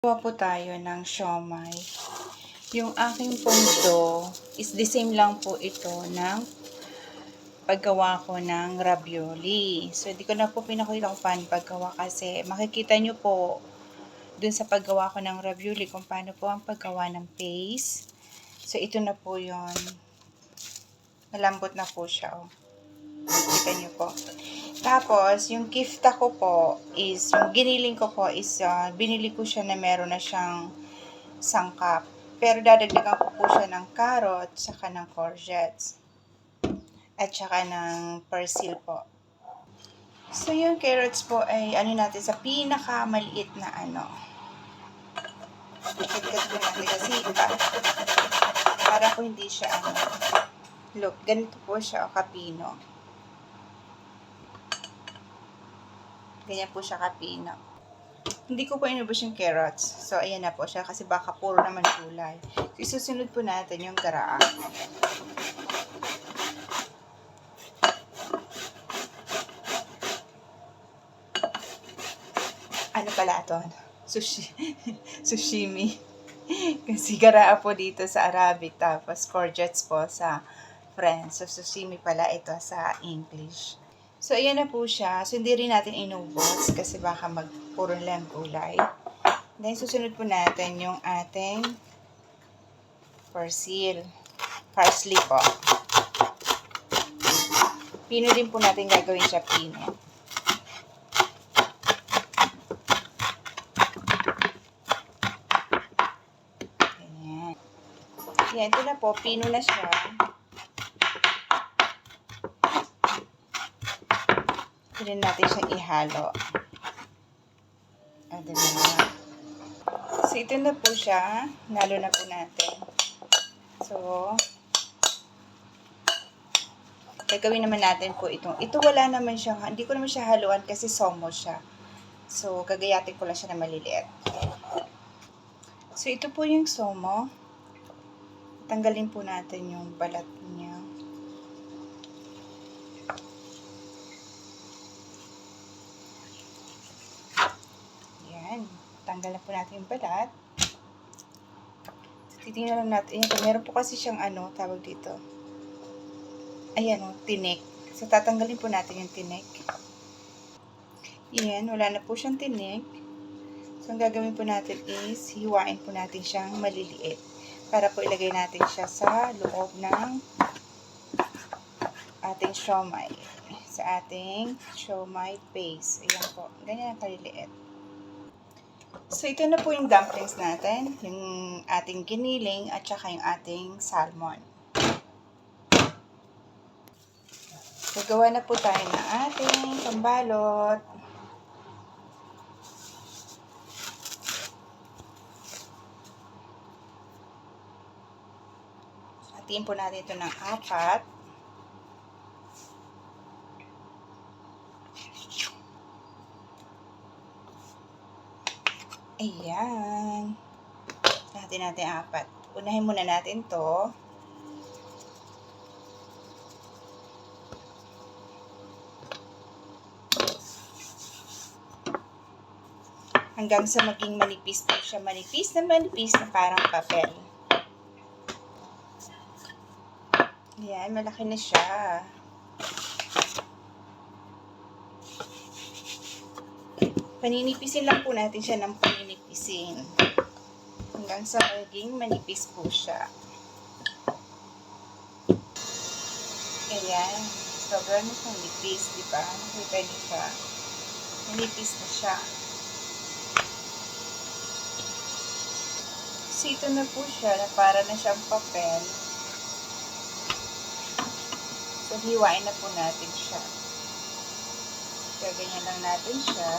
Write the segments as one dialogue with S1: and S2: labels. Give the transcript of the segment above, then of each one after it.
S1: Gawa po tayo ng siomai. Yung aking pondo is the same lang po ito ng paggawa ko ng ravioli. So, hindi ko na po pinakita kung paano paggawa kasi makikita nyo po dun sa paggawa ko ng ravioli kung paano po ang paggawa ng paste. So, ito na po yun. Malambot na po siya. Oh. Kita nyo po. Tapos, yung kifta ko po is, yung giniling ko po is, binili ko siya na meron na siyang sangkap. Pero dadagdagan ko po siya ng carrot, saka ng courgettes, at saka ng persil po. So, yung carrots po ay, natin, sa pinakamaliit na Ikat-kat po natin kasi para po hindi siya, look, ganito po siya, kapino. Ganyan po siya kapino. Hindi ko po inubos yung carrots. So, ayan na po siya kasi baka puro naman gulay. So, susunod po natin yung garaang. Ano pala ito? Sushimi. Kasi garaa po dito sa Arabic. Tapos, courgettes po sa French. So, sushimi pala ito sa English. So, ayan na po siya. So, hindi rin natin inubos kasi baka puro lang gulay. Then, susunod po natin yung ating persil. Parsley po. Pino din po natin gagawin siya pino. Ayan. Ayan, ito na po. Pino na siya. Pwede natin siyang ihalo. So, ito na po siya. Nalo na po natin. So, gagawin naman natin po itong. Ito wala naman siya. Hindi ko naman siya haluan kasi somo siya. So, gagayatin ko lang siya na maliliit. So, ito po yung somo. Tanggalin po natin yung balat niya. Tanggalan po natin yung balat. Titingnan lang natin. Ayan, meron po kasi siyang tawag dito. Ayan, tinik. So, tatanggalin po natin yung tinik. Ayan, wala na po siyang tinik. So, ang gagawin po natin is, hiwain po natin siyang maliliit. Para po ilagay natin siya sa loob ng ating siomai. Sa ating siomai paste. Ayan po. Ganyan ang kaliliit. So, ito na po yung dumplings natin, yung ating giniling, at saka yung ating salmon. Gagawa na po tayo ng ating pambalot. Hatiin po natin ito ng 4. Ayan. Hatiin natin 4. Unahin muna natin to. Hanggang sa maging manipis po siya. Manipis na parang papel. Ayan, malaki na siya. Paninipisin lang po natin siya ng paninipisin. Hanggang sa maging manipis po siya. Ayan. Sobrang manipis, di ba? Nakita niyo siya. Manipis na siya. So, ito na po siya na para na siyang papel. So, hiwain na po natin siya. Kaya ganyan lang natin siya.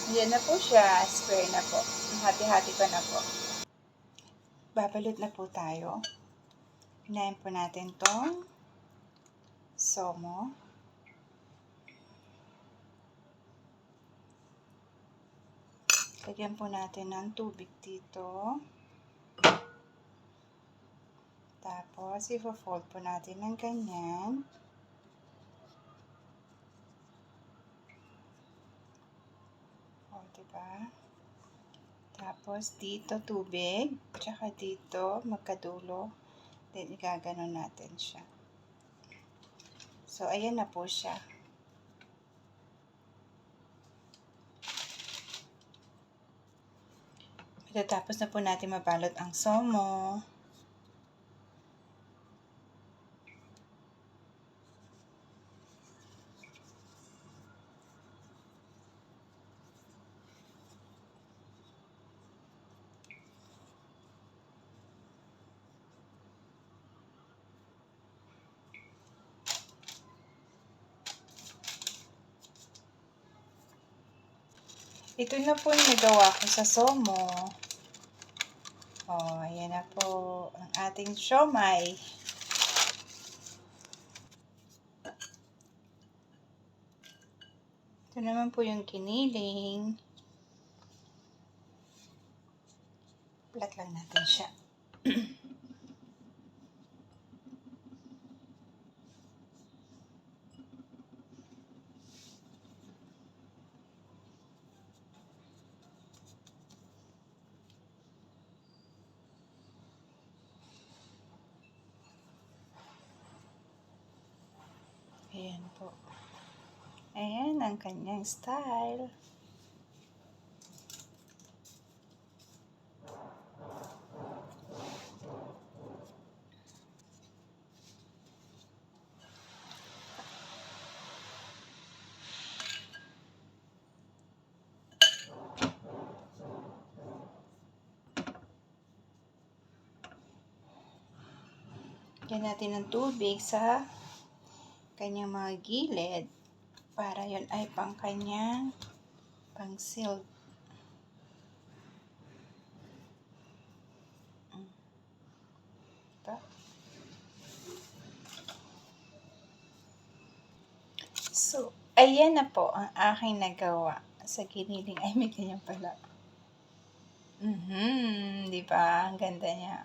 S1: Ayan na po siya. Square na po. Hati-hati ko na po. Babalot na po tayo. Hinayin po natin tong somo. Lagyan po natin ng tubig dito. Tapos, i-fold po natin ng ganyan. O, diba? Tapos, dito tubig. Tsaka dito, magkadulo. Then, igaganon natin siya. So, ayan na po siya. Tapos na po natin mabalot ang somo. Ito na po yung nagawa ko sa somo. Oh, ayan na po ang ating siomai. Ito naman po yung kiniling. Plat lang natin siya. Ayan po. Ayan ang kanyang style. Lagyan natin ng tubig sa kanyang mga gilid para yon ay pang kanyang pang-sealed. Ito. So, ayan na po ang aking nagawa. Sa giniling ay may ganyan pala. Di ba? Ang ganda niya.